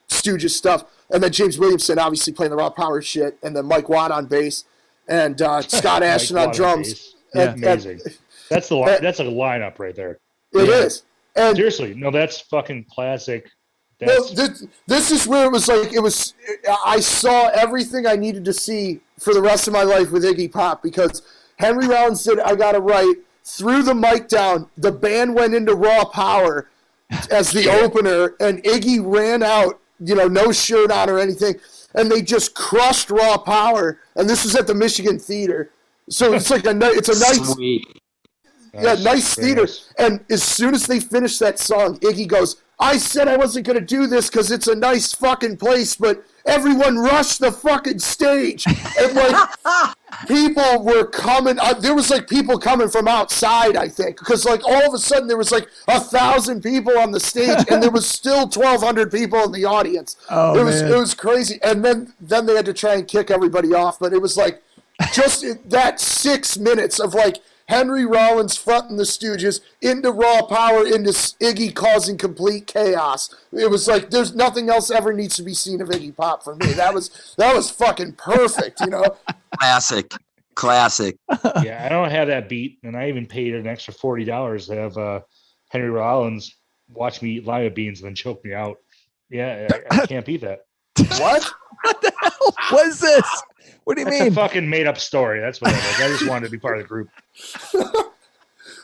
Stooges stuff, and then James Williamson obviously playing the raw power shit, and then Mike Watt on bass, and Scott Ashton on drums. Amazing. That's a lineup right there. It is. And seriously, no, that's fucking classic. This is where it was. I saw everything I needed to see for the rest of my life with Iggy Pop, because Henry Rollins did "I Got It Right," threw the mic down, the band went into raw power as the opener, and Iggy ran out, no shirt on or anything, and they just crushed raw power. And this was at the Michigan Theater, so it's like it's a nice. Sweet. Nice theater. Nice. And as soon as they finished that song, Iggy goes, I said I wasn't going to do this because it's a nice fucking place, but everyone rushed the fucking stage. And people were coming. There was people coming from outside, I think, because all of a sudden there was 1,000 people on the stage, and there was still 1,200 people in the audience. Oh, it was crazy. And then they had to try and kick everybody off, but it was just that 6 minutes of Henry Rollins fronting the Stooges into raw power, into Iggy causing complete chaos. It was there's nothing else ever needs to be seen of Iggy Pop for me. That was fucking perfect, Classic. Yeah, I don't have that beat, and I even paid an extra $40 to have Henry Rollins watch me eat lima beans and then choke me out. Yeah, I can't beat that. What? What the hell was this? What do you That's mean? a fucking made up story. That's what it is. I just wanted to be part of the group.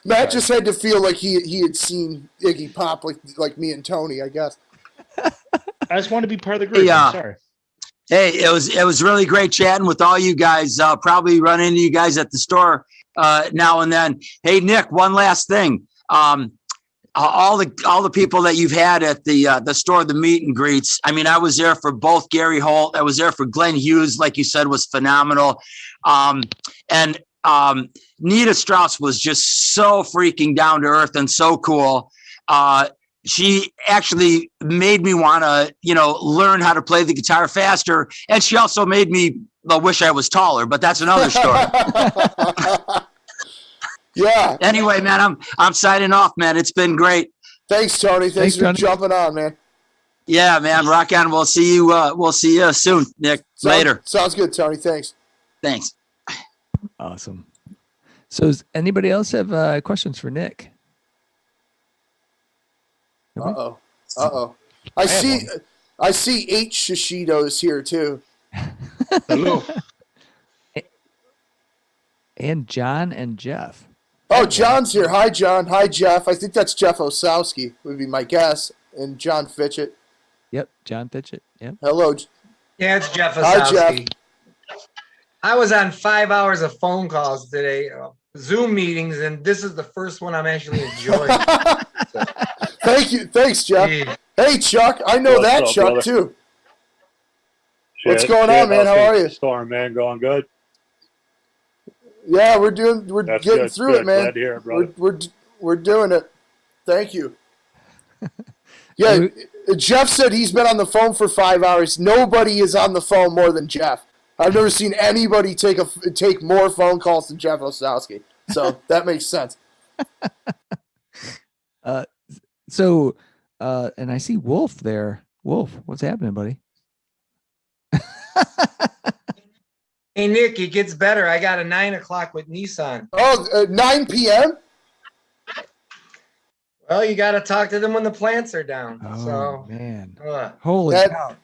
Matt just had to feel like he had seen Iggy Pop like me and Tony, I guess. I just wanted to be part of the group. Yeah. I'm sorry. Hey, it was really great chatting with all you guys. Probably run into you guys at the store now and then. Hey, Nick, one last thing. All the people that you've had at the store, the meet and greets. I mean, I was there for both Gary Holt. I was there for Glenn Hughes, like you said, was phenomenal. And Nita Strauss was just so freaking down to earth and so cool. She actually made me want to, learn how to play the guitar faster. And she also made me wish I was taller, but that's another story. Yeah. Anyway, man, I'm signing off, man. It's been great. Thanks, Tony. Thanks for Tony. jumping on, man. Yeah, man. Rock on. We'll see you soon, Nick. Later. Sounds good, Tony. Thanks. Thanks. Awesome. So does anybody else have questions for Nick? Uh-oh. I see 8 Shishitos here too. Hello. And John and Jeff. Oh, John's here. Hi, John. Hi, Jeff. I think that's Jeff Osowski would be my guess. And John Fitchett. Yep, John Fitchett. Yep. Hello. Yeah, it's Jeff Hi, Osowski. Jeff. I was on 5 hours of phone calls today, Zoom meetings, and this is the first one I'm actually enjoying. Thank you. Thanks, Jeff. Gee. Hey, Chuck. I know What's that up, Chuck brother? too. What's going on, man? How are you? Storm, man, going good. Yeah, we're That's getting good. through Good. it, man. Glad to hear it, brother. We're doing it. Thank you. Yeah, Jeff said he's been on the phone for 5 hours. Nobody is on the phone more than Jeff. I've never seen anybody take more phone calls than Jeff Osowski. So that makes sense. And I see Wolf there. Wolf, what's happening, buddy? Hey, Nick, it gets better. I got a 9 o'clock with Nissan. Oh, 9 p.m.? Well, you got to talk to them when the plants are down. Oh, So, man. uh, Holy That- cow.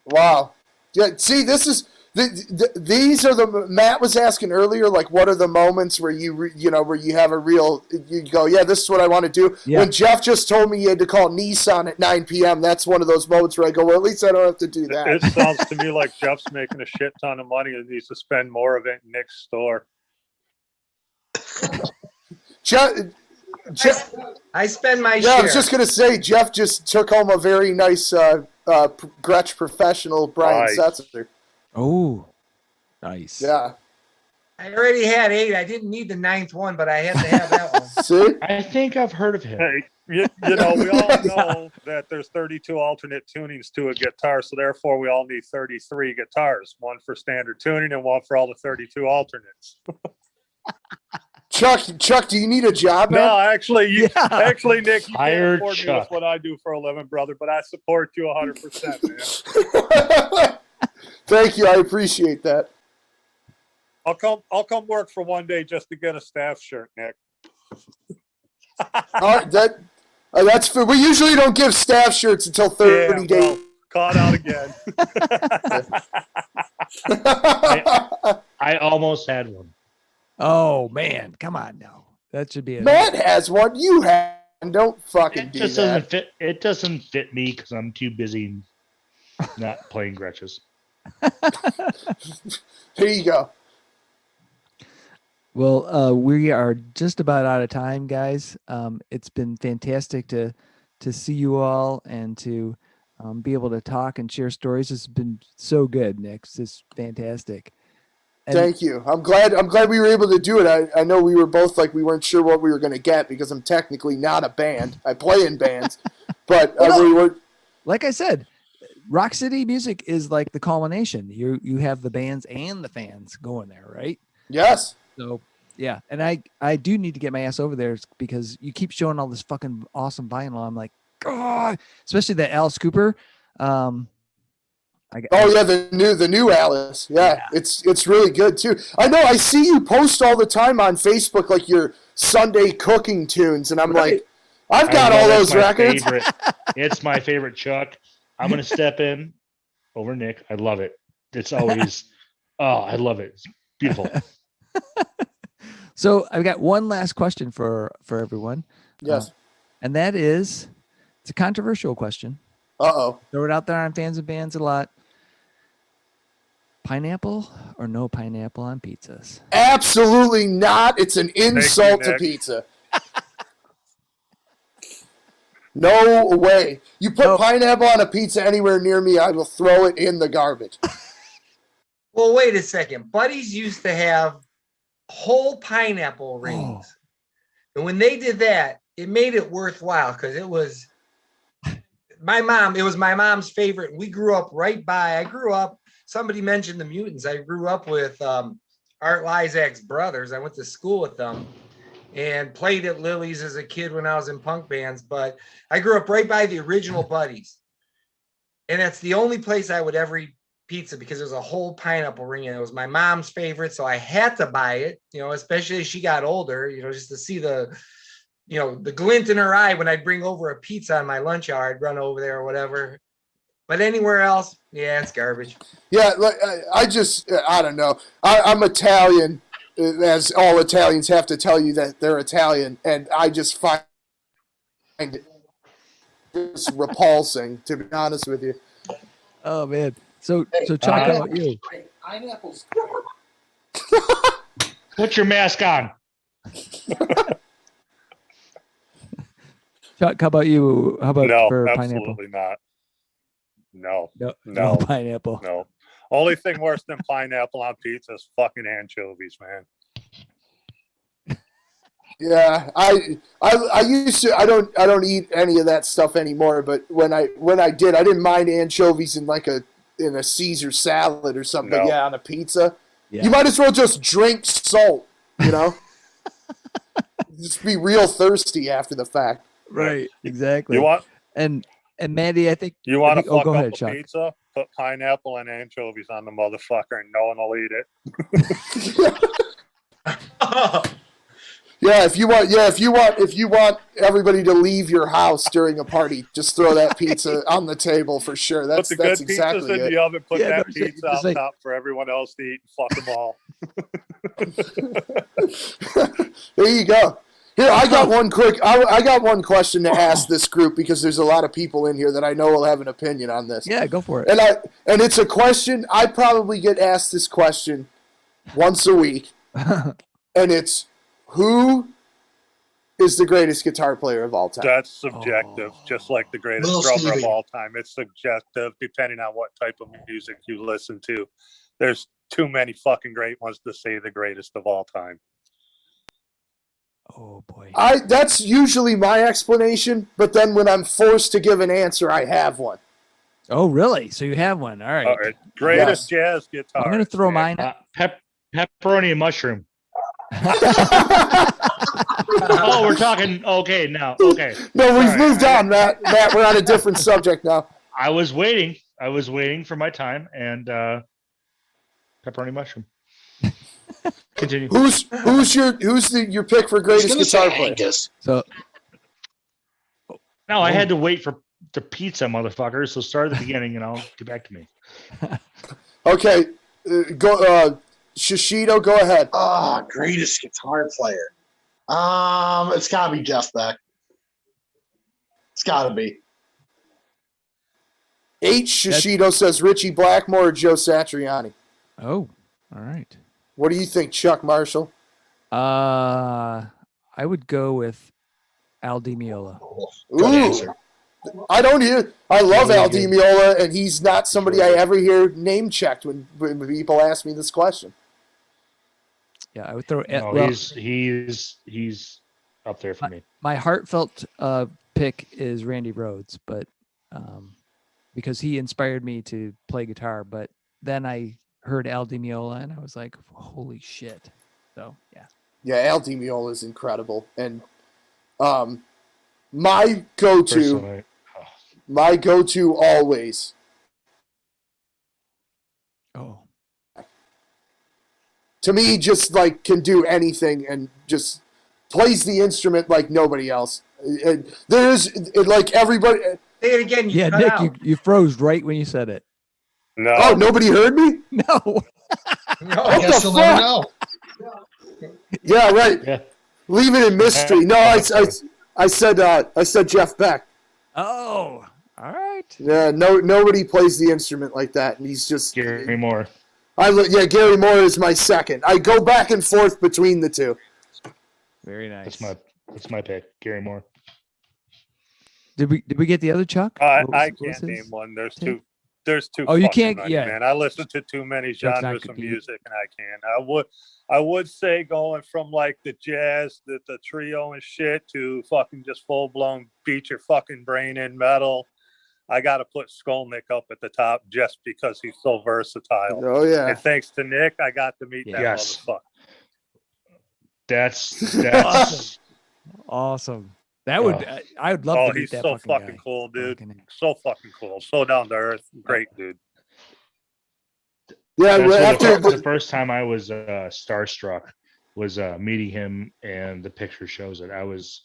Wow. Yeah, see, this is these are the Matt was asking earlier, like, what are the moments where where you have a real, you go, yeah, this is what I want to do. Yeah. When Jeff just told me he had to call Nissan at 9 p.m., that's one of those moments where I go, well, at least I don't have to do that. It sounds to me like Jeff's making a shit ton of money and needs to spend more of it in Nick's store. Jeff, I spend my yeah, I share. was just gonna say, Jeff just took home a very nice Gretsch Professional Brian Nice. Setzer. Oh, nice. Yeah. I already had 8. I didn't need the 9th one, but I had to have that one. See? I think I've heard of him. Hey, we all know that there's 32 alternate tunings to a guitar, so therefore we all need 33 guitars, one for standard tuning and one for all the 32 alternates. Chuck, do you need a job, man? No, actually, Yeah. actually, Nick, you Hired can't afford me Chuck. with what I do for a living, brother, but I support you 100%, man. Thank you. I appreciate that. I'll come work for one day just to get a staff shirt, Nick. All right, that's for, we usually don't give staff shirts until 30 Yeah, days. well, caught out again. I almost had one. Oh, man. Come on now. That should be it. Matt has one. You have. Don't fucking It do just that. doesn't fit. It doesn't fit me because I'm too busy not playing Gretches. Here you go. Well, we are just about out of time, guys. It's been fantastic to see you all and to be able to talk and share stories. It's been so good, Nick. It's just fantastic. And Thank you. I'm glad we were able to do it. I know we were both like we weren't sure what we were going to get because I'm technically not a band. I play in bands, but we were. like I said, Rock City music is like the culmination. You have the bands and the fans going there, right? Yes. So yeah, and I do need to get my ass over there because you keep showing all this fucking awesome vinyl. I'm like, God, especially that Alice Cooper. Oh yeah, the new Alice. Yeah, it's really good too. I know. I see you post all the time on Facebook like your Sunday cooking tunes, and I'm Right. like, I've I got know all that's those my records. favorite. It's my favorite Chuck. I'm gonna step in over Nick. I love it. It's always I love it. It's beautiful. So I've got one last question for everyone. Yes. And that is, it's a controversial question. Uh-oh. Throw it out there on Fans and Bands a lot. Pineapple or no pineapple on pizzas? Absolutely not. It's an insult to Nick. pizza. No way. You put Nope. pineapple on a pizza anywhere near me, I will throw it in the garbage. Well, wait a second. Buddies used to have whole pineapple rings. And when they did that, it made it worthwhile because it was my mom's favorite. We grew up somebody mentioned the Mutants. I grew up with Art Lizak's brothers. I went to school with them and played at Lily's as a kid when I was in punk bands, but I grew up right by the original Buddies. And that's the only place I would ever eat pizza because there's a whole pineapple ring and it was my mom's favorite. So I had to buy it, especially as she got older, just to see the glint in her eye when I'd bring over a pizza on my lunch hour. I'd run over there or whatever. But anywhere else, yeah, it's garbage. Yeah, like I don't know. I'm Italian, as all Italians have to tell you that they're Italian, and I just find it just repulsing, to be honest with you. Oh man. So Chuck, how about you? Pineapples. Put your mask on. Chuck, how about you? How about No, for absolutely pineapple? not. No. No pineapple. No. Only thing worse than pineapple on pizza is fucking anchovies, man. Yeah, I used to. I don't eat any of that stuff anymore. But when I did, I didn't mind anchovies in a Caesar salad or something. No. But yeah, on a pizza, Yeah. you might as well just drink salt. Just be real thirsty after the fact. Right. Exactly. You want and Matty, I think you want to think- oh, fuck go up ahead, a Chuck. pizza? Put pineapple and anchovies on the motherfucker, and no one will eat it. Yeah, if you want everybody to leave your house during a party, just throw that pizza on the table for sure. That's Put the good exactly pizzas in it. the oven. Put Yeah, that no, pizza just on like- top for everyone else to eat and fuck them all. There you go. Here, I got one question to ask this group because there's a lot of people in here that I know will have an opinion on this. Yeah, go for it. And it's a question I probably get asked this question once a week, and it's who is the greatest guitar player of all time? That's subjective, just like the greatest Little drummer Stevie. of all time. It's subjective depending on what type of music you listen to. There's too many fucking great ones to say the greatest of all time. Oh boy. That's usually my explanation, but then when I'm forced to give an answer, I have one. Oh really? So you have one. All right. All right. Greatest jazz guitar. I'm gonna throw mine. Pepperoni and mushroom. Oh, we're talking. Okay, now. Okay. No, we've Sorry. moved on, Matt. Matt, we're on a different subject now. I was waiting for my time, and pepperoni mushroom. Continue. Who's your pick for greatest guitar player? So No, I had to wait for the pizza, motherfucker. So start at the beginning, and I'll get back to me. Okay, go Shishido, go ahead. Greatest guitar player. It's gotta be Jeff Beck. It's gotta be. H. Shishido says Richie Blackmore or Joe Satriani. all right. What do you think, Chuck Marshall? I would go with Al Di Meola. Good answer. I love Yeah, Al yeah. Di Meola, and he's not somebody I ever hear name checked when people ask me this question. Yeah, I would throw. No, well, he's up there for me. my heartfelt pick is Randy Rhoads, but because he inspired me to play guitar. But then I heard Al Di Meola, and I was like, "Holy shit!" So yeah. Yeah, Al Di Meola is incredible, and my go-to always. Oh, To me, just like can do anything and just plays the instrument like nobody else. Like everybody, Say it again. You Yeah, cut Nick, out. you froze right when you said it. No. Oh, nobody heard me? No. No. I guess the you'll never fuck? know. Yeah, right. Yeah. Leave it in mystery. No, I said Jeff Beck. Oh, all right. Yeah, nobody plays the instrument like that, and he's just Gary Moore. Gary Moore is my second. I go back and forth between the two. Very nice. That's my pick, Gary Moore. Did we get the other Chuck? I What was can't his? name one. There's take? too. There's too. Oh, you fucking can't- many, yeah. man. I listen to too many Chuck's not genres of competing. music, and I can't. I would say going from like the jazz, the trio and shit, to fucking just full blown beat your fucking brain in metal. I got to put Skolnick up at the top just because he's so versatile. Oh yeah. And thanks to Nick, I got to meet that Yes. motherfucker. That's Awesome. That would I would love Oh, to meet he's that so fucking fucking guy. cool, dude. Fucking- So fucking cool. So down to earth. Great dude. Yeah, the first time I was starstruck was meeting him, and the picture shows it. I was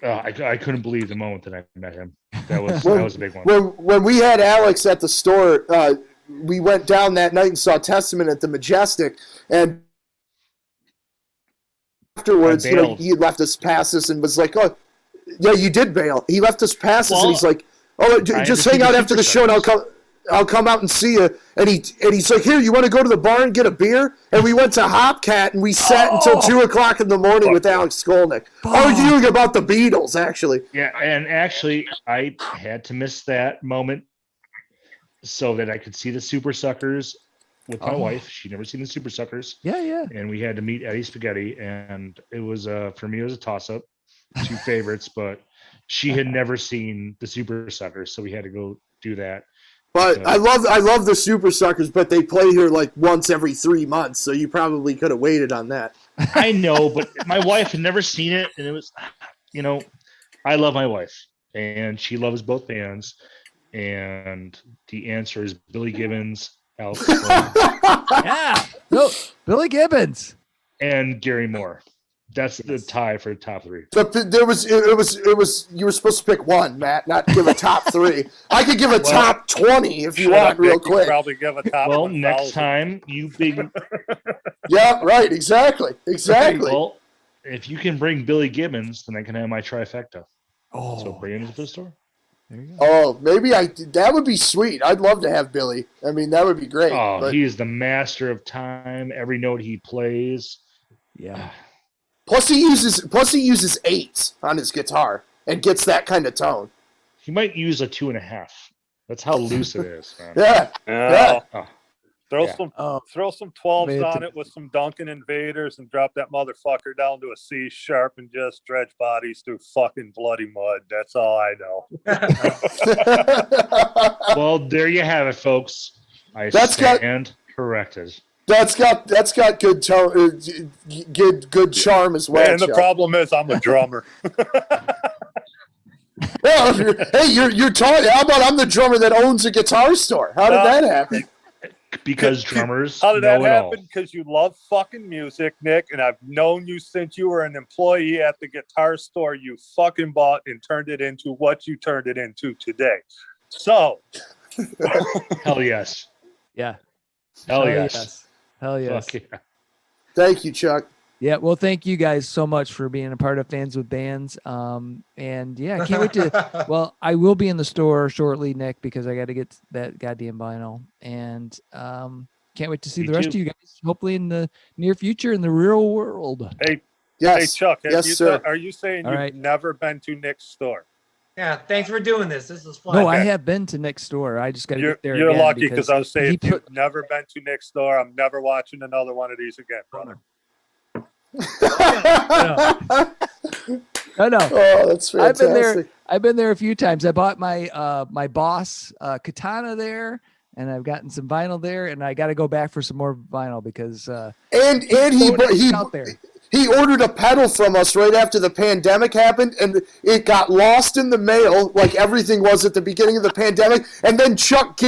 I couldn't believe the moment that I met him. That was a big one. when we had Alex at the store, we went down that night and saw Testament at the Majestic, and afterwards, I bailed. he left us passes and was like, "Oh, yeah, you did bail." He left us passes, and he's like, "Oh, just hang out after the show, and I'll come out and see you." And he's like, "Here, you want to go to the bar and get a beer?" And we went to Hopcat, and we sat until 2:00 in the morning with Alex Skolnick, arguing about the Beatles. Actually, Yeah, and actually, I had to miss that moment so that I could see the Super Suckers with my wife. She'd never seen the Super Suckers, Yeah. and we had to meet Eddie Spaghetti, and it was for me it was a toss-up, two favorites, but she had never seen the Super Suckers, so we had to go do that. but I love the Super Suckers, but they play here like once every 3 months, so you probably could have waited on that. I know, but my wife had never seen it, and it was, I love my wife, and she loves both bands, and the answer is Billy Gibbons, Alex Skolnick, Yeah. No, Billy Gibbons. and Gary Moore. That's the tie for the top three. But it was you were supposed to pick one, Matt, not give a top 3. I could give a top 20 if you want, real quick. Probably give a top. Well, 1,000. next time you big Yeah, right, exactly. well, if you can bring Billy Gibbons, then I can have my trifecta. Oh, So bring him to the store. there you go. Oh, maybe that would be sweet. I'd love to have Billy. I mean, that would be great. Oh, but he is the master of time. Every note he plays. Yeah. plus he uses 8s on his guitar and gets that kind of tone. He might use a 2.5. That's how loose it is, man. Yeah. Yeah. Oh, Throw Yeah. some Oh, throw some 12s Man, on it with some Duncan Invaders and drop that motherfucker down to a C sharp and just dredge bodies through fucking bloody mud. That's all I know. Well, there you have it, folks. I That's got- stand corrected. That's got good tone, good charm as well. And the Chuck. problem is I'm a drummer. Well, you're talking. How about I'm the drummer that owns a guitar store? How did that happen? Because drummers How did that know it all. happen? Because you love fucking music, Nick, and I've known you since you were an employee at the guitar store you fucking bought and turned it into what you turned it into today. So, Hell yes. yeah. Hell yes. Hell yes. Fuck yeah. Thank you, Chuck. Yeah, well, thank you guys so much for being a part of Fans with Bands. And yeah, I can't wait to. Well, I will be in the store shortly, Nick, because I got to get that goddamn vinyl, and can't wait to see Me the rest too. of you guys. Hopefully, in the near future, in the real world. hey, Yes, Chuck, have yes, you sir. are you saying All you've right. never been to Nick's store? Yeah, thanks for doing this. This is fun. No, I Okay. have been to Nick's store. I just got to You're, get there. you're again lucky because I was saying he if you've put- never been to Nick's store, I'm never watching another one of these again, brother. No, no. Oh, that's I've been there. fantastic. I've been there a few times. I bought my my Boss katana there, and I've gotten some vinyl there, and I got to go back for some more vinyl because And it's out there. he ordered a pedal from us right after the pandemic happened, and it got lost in the mail like everything was at the beginning of the pandemic. And then Chuck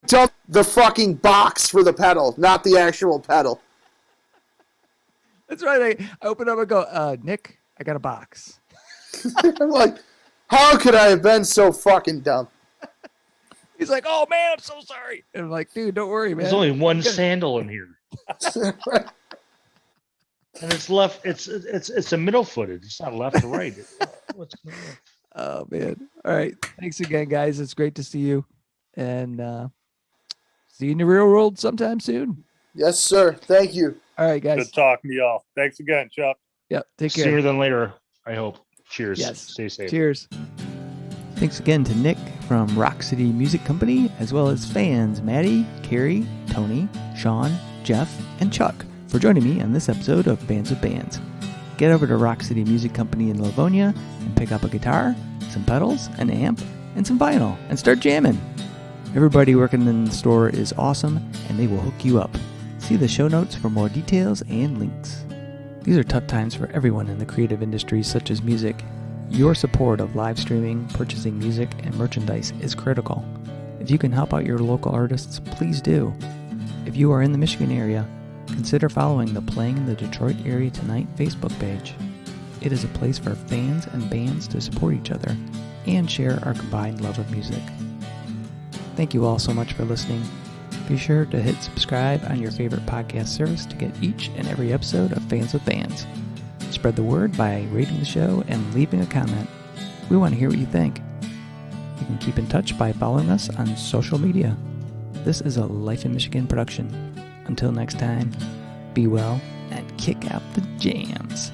dumped the fucking box for the pedal, not the actual pedal. That's right. I open up and go, Nick, I got a box. I'm like, how could I have been so fucking dumb? He's like, "Oh man, I'm so sorry." And I'm like, "Dude, don't worry, man. There's only one You gotta- sandal in here, and it's left. It's a middle footed. It's not left or right. What's going on? Oh man. All right. Thanks again, guys. It's great to see you. And see you in the real world sometime soon. Yes, sir. Thank you. All right, guys. Good talking to y'all. Thanks again, Chuck. Yep. Take care. Sooner than later, I hope. Cheers. Yes. Stay safe. Cheers. Thanks again to Nick from Rock City Music Company, as well as fans Matty, Cari, Tony, Sean, Jeff, and Chuck for joining me on this episode of Bands with Bands. Get over to Rock City Music Company in Livonia and pick up a guitar, some pedals, an amp, and some vinyl, and start jamming. Everybody working in the store is awesome, and they will hook you up. See the show notes for more details and links. These are tough times for everyone in the creative industries such as music. Your support of live streaming, purchasing music, and merchandise is critical. If you can help out your local artists, please do. If you are in the Michigan area, consider following the Playing in the Detroit Area Tonight Facebook page. It is a place for fans and bands to support each other and share our combined love of music. Thank you all so much for listening. Be sure to hit subscribe on your favorite podcast service to get each and every episode of Fans with Bands. Spread the word by rating the show and leaving a comment. We want to hear what you think. You can keep in touch by following us on social media. This is a Life in Michigan production. Until next time, be well and kick out the jams.